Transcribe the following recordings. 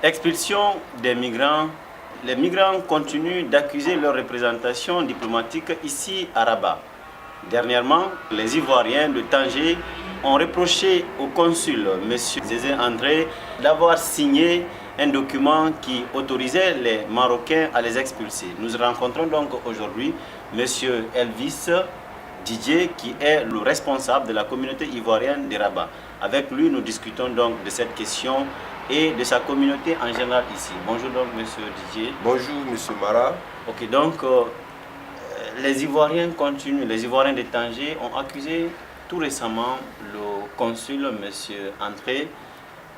Expulsion des migrants. Les migrants continuent d'accuser leur représentation diplomatique ici à Rabat. Dernièrement, les Ivoiriens de Tanger ont reproché au consul, M. Zézé André, d'avoir signé un document qui autorisait les Marocains à les expulser. Nous rencontrons donc aujourd'hui M. Elvis Didier, qui est le responsable de la communauté ivoirienne de Rabat. Avec lui, nous discutons donc de cette question et de sa communauté en général ici. Bonjour donc M. Didier. Bonjour M. Mara. Ok, donc les Ivoiriens continuent, les Ivoiriens de Tanger ont accusé tout récemment le consul M. André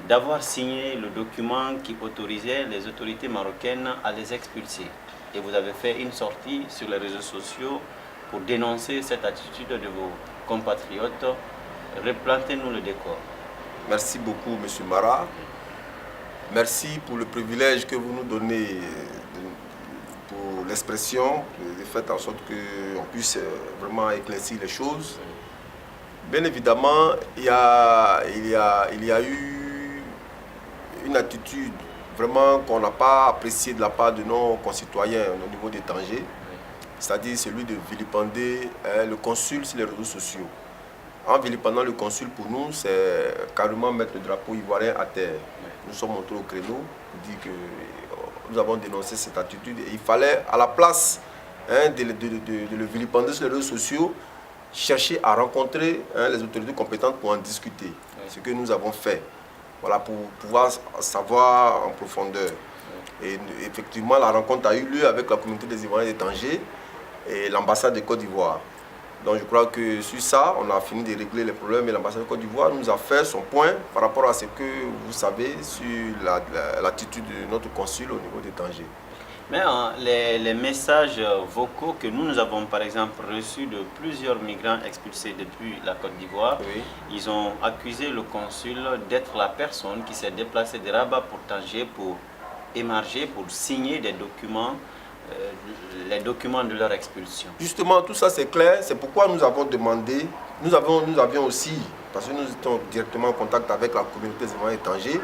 d'avoir signé le document qui autorisait les autorités marocaines à les expulser. Et vous avez fait une sortie sur les réseaux sociaux pour dénoncer cette attitude de vos compatriotes. Replantez-nous le décor. Merci beaucoup M. Mara. Merci pour le privilège que vous nous donnez pour l'expression, de faire en sorte qu'on puisse vraiment éclaircir les choses. Bien évidemment, il y a eu une attitude vraiment qu'on n'a pas appréciée de la part de nos concitoyens au niveau des Tanger, c'est-à-dire celui de vilipender le consul sur les réseaux sociaux. En vilipendant le consul, pour nous, c'est carrément mettre le drapeau ivoirien à terre. Nous sommes montés au créneau pour dire que nous avons dénoncé cette attitude. Et il fallait, à la place de le vilipender sur les réseaux sociaux, chercher à rencontrer les autorités compétentes pour en discuter. Oui. Ce que nous avons fait, voilà, pour pouvoir savoir en profondeur. Et effectivement, la rencontre a eu lieu avec la communauté des Ivoiriens de Tanger et l'ambassade de Côte d'Ivoire. Donc je crois que sur ça, on a fini de régler les problèmes et l'ambassade de Côte d'Ivoire nous a fait son point par rapport à ce que vous savez sur l'attitude de notre consul au niveau de Tanger. Mais les messages vocaux que nous avons par exemple reçus de plusieurs migrants expulsés depuis la Côte d'Ivoire, oui. Ils ont accusé le consul d'être la personne qui s'est déplacée de Rabat pour Tanger pour émarger, pour signer des documents, les documents de leur expulsion. Justement, tout ça c'est clair, c'est pourquoi nous avons demandé, nous avions aussi, parce que nous étions directement en contact avec la communauté des Ivoiriens de Tanger,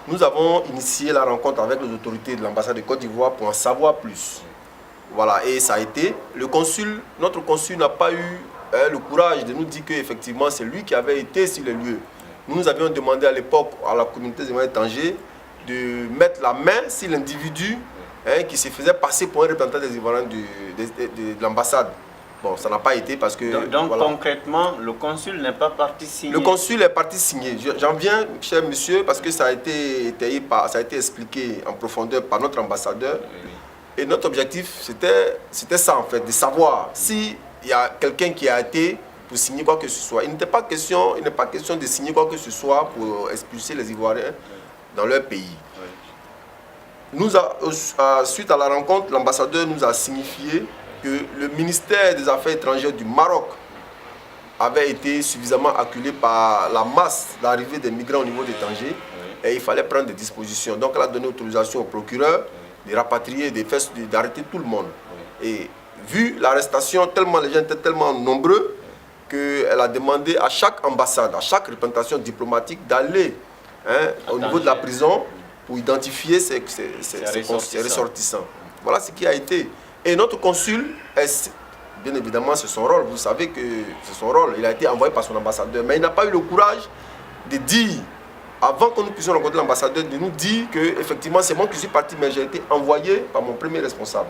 nous avons initié la rencontre avec les autorités de l'ambassade de Côte d'Ivoire pour en savoir plus. Voilà, et ça a été. Notre consul n'a pas eu le courage de nous dire qu'effectivement c'est lui qui avait été sur les lieux. Nous avions demandé à l'époque à la communauté des Ivoiriens de Tanger de mettre la main sur l'individu qui se faisait passer pour un représentant des Ivoiriens de l'ambassade. Bon, ça n'a pas été parce que... Donc voilà. Concrètement, le consul n'est pas parti signer. Le consul est parti signer. J'en viens, cher monsieur, parce que ça a été expliqué en profondeur par notre ambassadeur. Oui. Et notre objectif, c'était ça en fait, de savoir s'il y a quelqu'un qui a été pour signer quoi que ce soit. Il n'est pas question de signer quoi que ce soit pour expulser les Ivoiriens dans leur pays. Oui. Suite à la rencontre, l'ambassadeur nous a signifié que le ministère des Affaires étrangères du Maroc avait été suffisamment acculé par la masse d'arrivée des migrants au niveau des Tanger, oui. Et il fallait prendre des dispositions. Donc elle a donné autorisation au procureur, oui. De rapatrier, d'arrêter tout le monde. Oui. Et vu l'arrestation, tellement les gens étaient tellement nombreux qu'elle a demandé à chaque ambassade, à chaque représentation diplomatique d'aller au niveau de la prison pour identifier ses ressortissants. Voilà ce qui a été. Et notre consul, bien évidemment, c'est son rôle. Vous savez que c'est son rôle. Il a été envoyé par son ambassadeur. Mais il n'a pas eu le courage de dire, avant que nous puissions rencontrer l'ambassadeur, de nous dire que effectivement c'est moi qui suis parti, mais j'ai été envoyé par mon premier responsable.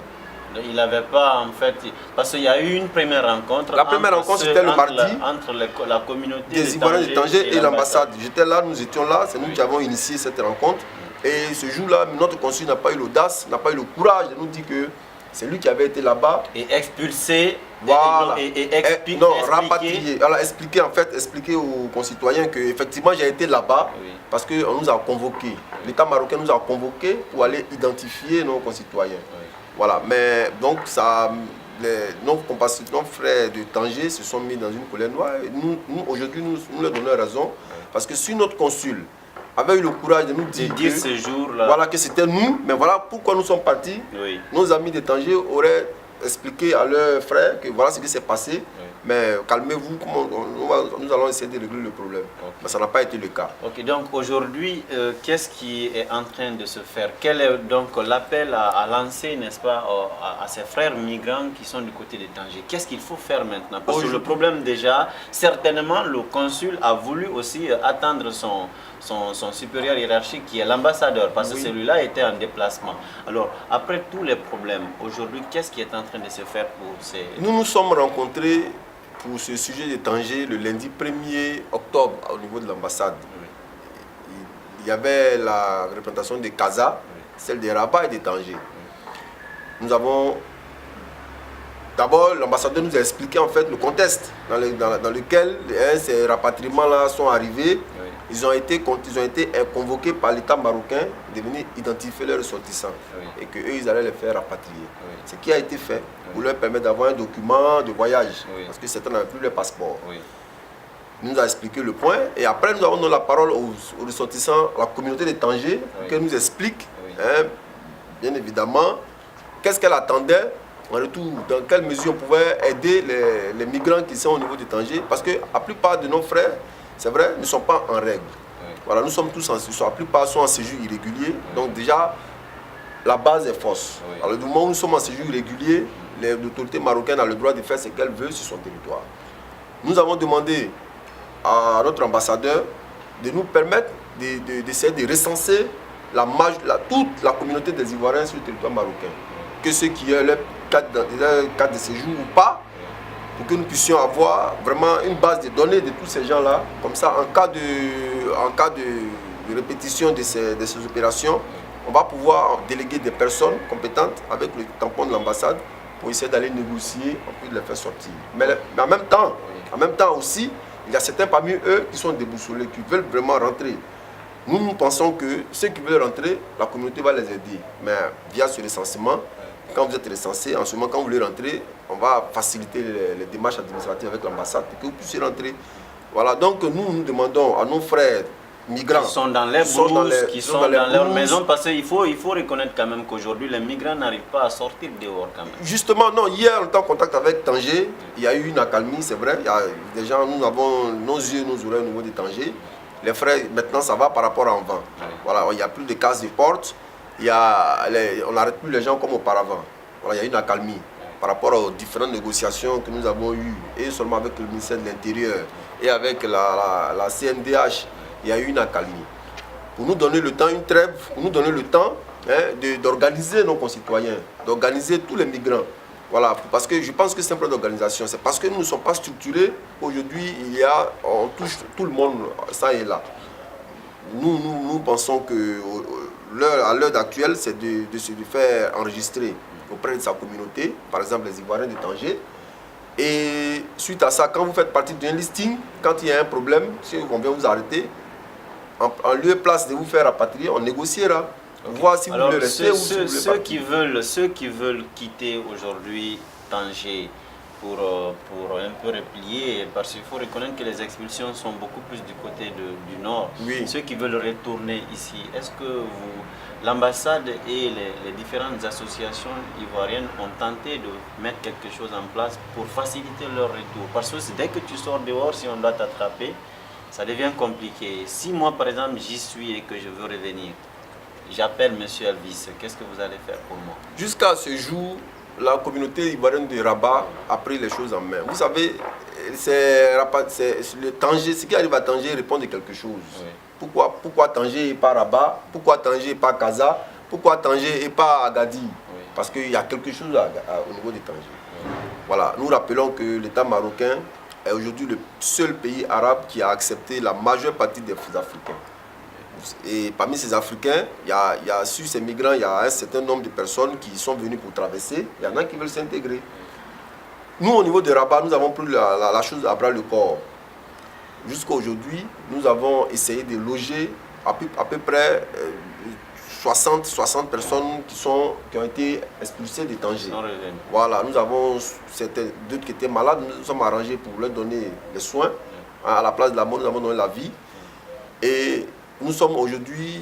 Il n'avait pas en fait... Parce qu'il y a eu une première rencontre. La première rencontre, c'était le mardi. Entre la communauté des Ivoiriens de Tanger et l'ambassade. J'étais là, nous étions là. C'est nous qui avons initié cette rencontre. Et ce jour-là, notre consul n'a pas eu l'audace, n'a pas eu le courage de nous dire que c'est lui qui avait été là-bas. Et expulsé. Voilà. Rapatrié. Alors expliquer aux concitoyens qu'effectivement j'ai été là-bas, oui. Parce qu'on nous a convoqués. L'État marocain nous a convoqués pour aller identifier nos concitoyens. Oui. Voilà. Mais donc nos frères de Tanger se sont mis dans une colère noire. Nous aujourd'hui, nous leur donnons raison. Oui. Parce que si notre consul avait eu le courage de nous dire que, ce jour-là, voilà, que c'était nous, mais voilà pourquoi nous sommes partis. Oui. Nos amis de Tanger auraient expliqué à leurs frères que voilà ce qui s'est passé. Oui. Mais calmez-vous, nous allons essayer de régler le problème. Ok. Mais ça n'a pas été le cas. Ok, donc aujourd'hui, qu'est-ce qui est en train de se faire? Quel est donc l'appel à lancer, n'est-ce pas, à ces frères migrants qui sont du côté de Tanger? Qu'est-ce qu'il faut faire maintenant? Parce que le problème déjà, certainement, le consul a voulu aussi attendre son supérieur hiérarchique qui est l'ambassadeur, parce que celui-là était en déplacement. Alors, après tous les problèmes, aujourd'hui, qu'est-ce qui est en train de se faire pour ces... Nous nous sommes rencontrés pour ce sujet de Tanger le lundi 1er octobre au niveau de l'ambassade. Il y avait la représentation de Casa, celle de Rabat et de Tanger. Nous avons... D'abord, l'ambassadeur nous a expliqué en fait le contexte dans lequel ces rapatriements-là sont arrivés. Ils ont été convoqués par l'État marocain de venir identifier leurs ressortissants et qu'eux, ils allaient les faire rapatrier. Ce qui a été fait pour leur permettre d'avoir un document de voyage, parce que certains n'avaient plus leur passeport. Il nous a expliqué le point et après nous avons donné la parole aux ressortissants, à la communauté de Tanger, pour qu'elle nous explique, bien évidemment, qu'est-ce qu'elle attendait en retour, dans quelle mesure on pouvait aider les migrants qui sont au niveau de Tanger, parce que la plupart de nos frères, c'est vrai, ne sont pas en règle. Voilà, nous sommes tous la plupart sont en séjour irrégulier, donc déjà, la base est fausse. Alors, du moment où nous sommes en séjour irrégulier, l'autorité marocaine a le droit de faire ce qu'elle veut sur son territoire. Nous avons demandé à notre ambassadeur de nous permettre d'essayer de recenser toute la communauté des Ivoiriens sur le territoire marocain. Que ceux qui ont leur carte de séjour ou pas, pour que nous puissions avoir vraiment une base de données de tous ces gens-là. Comme ça, en cas de répétition de ces opérations, on va pouvoir déléguer des personnes compétentes avec le tampon de l'ambassade pour essayer d'aller négocier, en plus de les faire sortir. Mais en même temps aussi, il y a certains parmi eux qui sont déboussolés, qui veulent vraiment rentrer. Nous pensons que ceux qui veulent rentrer, la communauté va les aider. Mais via ce recensement, quand vous êtes recensé, en ce moment, quand vous voulez rentrer, on va faciliter les démarches administratives avec l'ambassade pour que vous puissiez rentrer. Voilà, donc nous demandons à nos frères migrants qui sont dans les brouses, qui sont dans leur maison, parce qu'il faut reconnaître quand même qu'aujourd'hui, les migrants n'arrivent pas à sortir dehors quand même. Justement, non, hier, on était en contact avec Tanger, il y a eu une accalmie, c'est vrai, il y a des gens, nous avons nos yeux, nos oreilles au niveau de Tanger. Les frères, maintenant, ça va par rapport à avant. Voilà, il n'y a plus de casse de porte. On n'arrête plus les gens comme auparavant. Voilà, il y a une accalmie par rapport aux différentes négociations que nous avons eues, et seulement avec le ministère de l'Intérieur et avec la CNDH, il y a eu une accalmie. Pour nous donner le temps, une trêve, pour nous donner le temps d'organiser nos concitoyens, d'organiser tous les migrants. Voilà, parce que je pense que c'est un problème d'organisation. C'est parce que nous ne sommes pas structurés. Aujourd'hui, on touche tout le monde, ça et là. Nous pensons que à l'heure actuelle, c'est de se faire enregistrer auprès de sa communauté, par exemple les Ivoiriens de Tanger. Et suite à ça, quand vous faites partie d'un listing, quand il y a un problème, si on vient vous arrêter, en lieu et place de vous faire rapatrier, on négociera. Voir si vous voulez rester ou si vous voulez ceux qui veulent quitter aujourd'hui Tanger pour un peu replier, parce qu'il faut reconnaître que les expulsions sont beaucoup plus du côté du nord. Oui. Ceux qui veulent retourner ici, est-ce que l'ambassade et les différentes associations ivoiriennes ont tenté de mettre quelque chose en place pour faciliter leur retour? Parce que dès que tu sors dehors, si on doit t'attraper, ça devient compliqué. Si moi, par exemple, j'y suis et que je veux revenir, j'appelle M. Elvis, qu'est-ce que vous allez faire pour moi? Jusqu'à ce jour, la communauté ivoirienne de Rabat a pris les choses en main. Vous savez, le Tanger, ce qui arrive à Tanger répond de quelque chose. Oui. Pourquoi Tanger et pas Rabat? Pourquoi Tanger et pas Casa? Pourquoi Tanger et pas Agadir? Oui. Parce qu'il y a quelque chose au niveau de Tanger. Oui. Voilà, nous rappelons que l'État marocain est aujourd'hui le seul pays arabe qui a accepté la majeure partie des Africains. Et parmi ces Africains, sur ces migrants, il y a un certain nombre de personnes qui sont venues pour traverser. Il y en a qui veulent s'intégrer. Nous, au niveau de Rabat, nous avons pris la chose à bras le corps. Jusqu'à aujourd'hui, nous avons essayé de loger à peu près 60 personnes qui ont été expulsées de Tanger. Voilà, nous avons d'autres qui étaient malades, nous nous sommes arrangés pour leur donner les soins. À la place de la mort, nous avons donné la vie. Et nous sommes aujourd'hui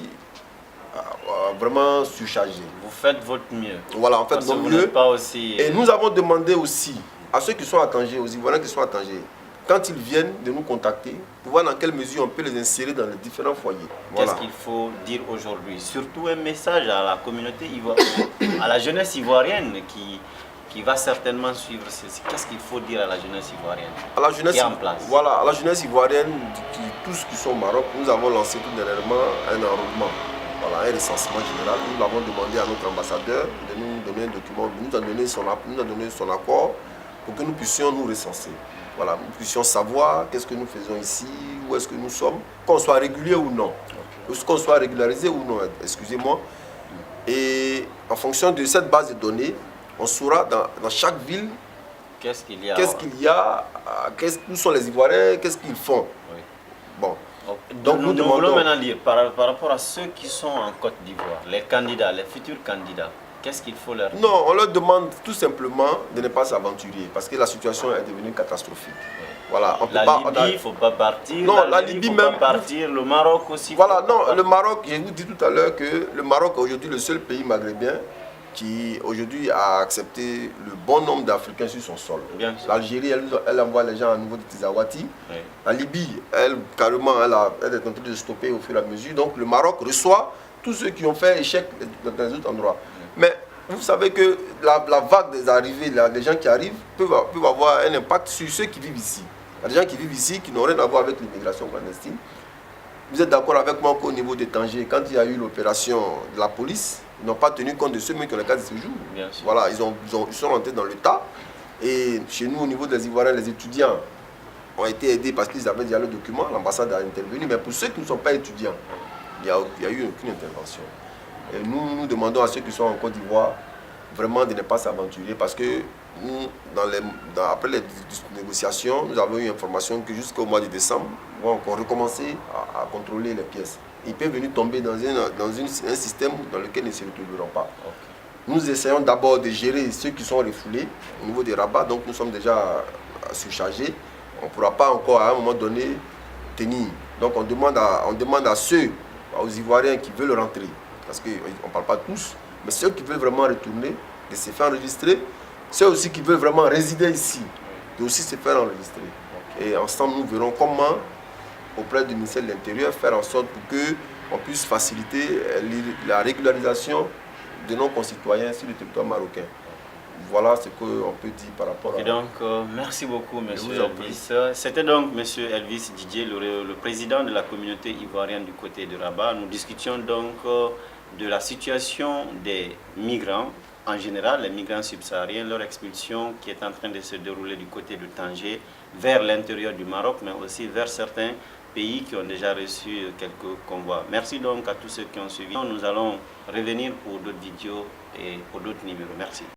vraiment surchargés. Vous faites votre mieux. Voilà, on fait notre mieux. Pas aussi... Et nous avons demandé aussi à ceux qui sont à Tanger, aux Ivoiriens qui sont à Tanger, quand ils viennent de nous contacter, pour voir dans quelle mesure on peut les insérer dans les différents foyers. Qu'est-ce qu'il faut dire aujourd'hui? Surtout un message à la communauté ivoirienne, à la jeunesse ivoirienne qui va certainement suivre ceci. Qu'est-ce qu'il faut dire à la jeunesse ivoirienne à la jeunesse, qui est en place? Voilà, à la jeunesse ivoirienne, tous qui sont au Maroc, nous avons lancé tout dernièrement un enrôlement. Voilà, un recensement général. Nous l'avons demandé à notre ambassadeur de nous donner un document, de nous a donné son accord pour que nous puissions nous recenser. Voilà, nous puissions savoir qu'est-ce que nous faisons ici, où est-ce que nous sommes, qu'on soit régulier ou non, qu'on soit régularisé ou non, excusez-moi. Et en fonction de cette base de données, on saura dans chaque ville qu'est-ce qu'il y a, où sont les Ivoiriens, qu'est-ce qu'ils font. Oui. Bon. Donc nous voulons maintenant dire, par rapport à ceux qui sont en Côte d'Ivoire, les candidats, les futurs candidats, qu'est-ce qu'il faut leur dire? Non, on leur demande tout simplement de ne pas s'aventurer parce que la situation est devenue catastrophique. Oui. Voilà, la Libye, il ne faut pas partir. Non, la Libye même. Pas partir. Le Maroc aussi. Voilà, non, le Maroc, je vous dis tout à l'heure que le Maroc est aujourd'hui le seul pays maghrébin qui aujourd'hui a accepté le bon nombre d'Africains sur son sol. L'Algérie, elle envoie les gens à nouveau de Tizawati. Oui. La Libye, elle, carrément, elle est en train de stopper au fur et à mesure. Donc le Maroc reçoit tous ceux qui ont fait échec dans les autres endroits. Oui. Mais vous savez que la vague des arrivées, les gens qui arrivent, peuvent avoir un impact sur ceux qui vivent ici. Il y a des gens qui vivent ici qui n'ont rien à voir avec l'immigration clandestine. Vous êtes d'accord avec moi qu'au niveau de Tanger, quand il y a eu l'opération de la police, ils n'ont pas tenu compte de ceux qui ont le cas de séjour. Voilà, ils sont rentrés dans le tas. Et chez nous, au niveau des Ivoiriens, les étudiants ont été aidés parce qu'ils avaient déjà le document. L'ambassade a intervenu. Mais pour ceux qui ne sont pas étudiants, il n'y a eu aucune intervention. Et nous demandons à ceux qui sont en Côte d'Ivoire vraiment de ne pas s'aventurer parce que nous, après les négociations, nous avons eu information que jusqu'au mois de décembre, on va recommencer à contrôler les pièces. Ils peuvent venir tomber dans un système dans lequel ils ne se retrouveront pas. Okay. Nous essayons d'abord de gérer ceux qui sont refoulés au niveau des rabats, donc nous sommes déjà surchargés. On ne pourra pas encore à un moment donné tenir. Donc on demande à ceux, aux Ivoiriens qui veulent rentrer, parce qu'on ne parle pas tous, mais ceux qui veulent vraiment retourner, de se faire enregistrer. Ceux aussi qui veulent vraiment résider ici, de aussi se faire enregistrer. Okay. Et ensemble, nous verrons comment, auprès du ministère de l'Intérieur, faire en sorte pour qu'on puisse faciliter la régularisation de nos concitoyens sur le territoire marocain. Voilà ce qu'on peut dire par rapport à... Et donc, merci beaucoup, M. Elvis. C'était donc M. Elvis Didier, le président de la communauté ivoirienne du côté de Rabat. Nous discutions donc de la situation des migrants, en général, les migrants subsahariens, leur expulsion qui est en train de se dérouler du côté de Tanger vers l'intérieur du Maroc, mais aussi vers certains pays qui ont déjà reçu quelques convois. Merci donc à tous ceux qui ont suivi. Nous allons revenir pour d'autres vidéos et pour d'autres numéros. Merci.